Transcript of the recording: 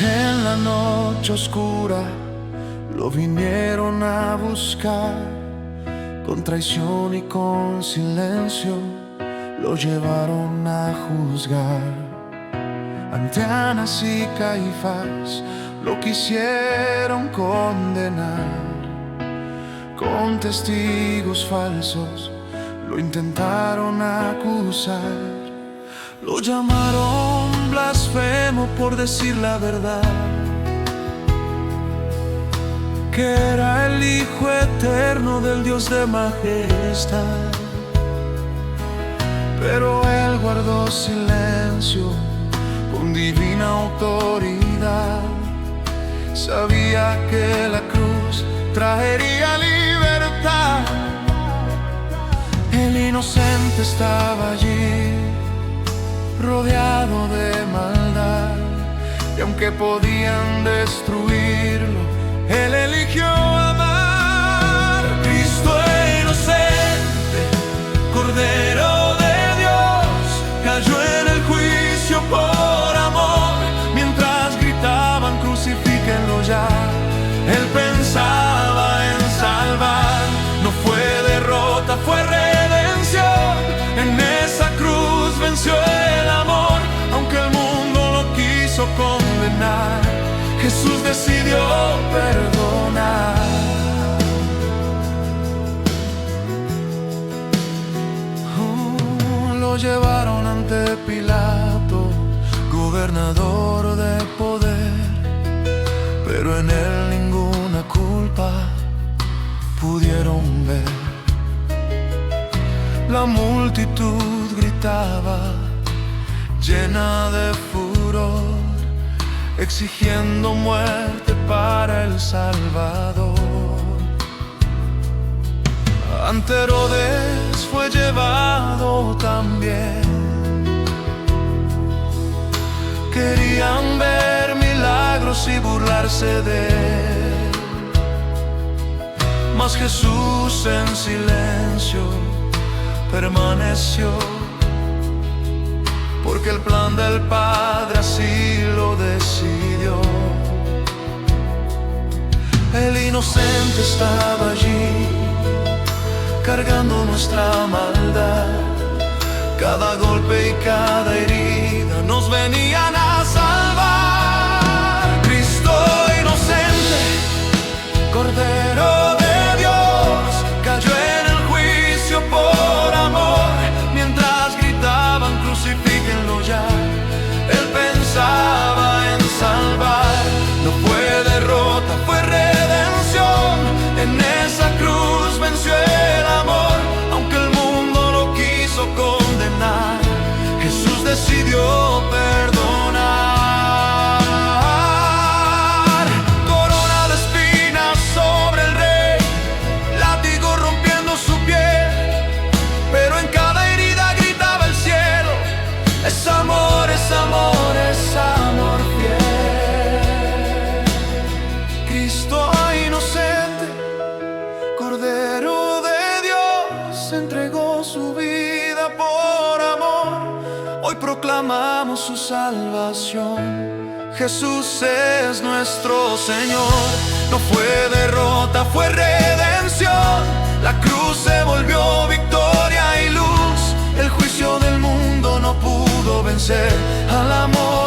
En la noche oscura lo vinieron a buscar, con traición y con silencio lo llevaron a juzgar. Ante Anás y Caifás lo quisieron condenar, con testigos falsos lo intentaron acusar. Lo llamaron blasfemo por decir la verdad, que era el Hijo eterno del Dios de majestad. Pero él guardó silencio con divina autoridad. Sabía que la cruz traería libertad. El inocente estaba allí, rodeado de maldad, y aunque podían destruirlo, él eligió amar. Cristo inocente, Cordero de Dios, cayó en el juicio por amor. Mientras gritaban crucifíquenlo ya, él pensaba en salvar. No fue derrota, fue redención. En esa cruz venció el amor. Aunque el mundo lo quiso condenar, Jesús decidió perdonar. Lo llevaron ante Pilato, gobernador de poder, pero en él ninguna culpa pudieron ver. La multitud gritaba, llena de furor, exigiendo muerte para el Salvador. Ante Herodes fue llevado también. Querían ver milagros y burlarse de él, mas Jesús en silencio permaneció, porque el plan del Padre así lo decidió. El inocente estaba allí, cargando nuestra maldad. Cada golpe y cada herida nos venían a salvar. Cristo inocente, Cordero de Dios, cayó en el juicio por amor. Mientras gritaban crucifíquenlo ya, él pensaba en salvar. No fue derrota, fue redención. En esa cruz venció el amor. Aunque el mundo lo quiso condenar, Jesús decidió perdonar. Corona de espinas sobre el rey, látigo rompiendo su piel, pero en cada herida gritaba el cielo: es amor, es amor, es amor fiel. Cristo inocente, Cordero de Dios, entregó su vida por amor. Hoy proclamamos su salvación. Jesús es nuestro Señor. No fue derrota, fue redención. La cruz se volvió victoria y luz. El juicio del mundo no pudo vencer al amor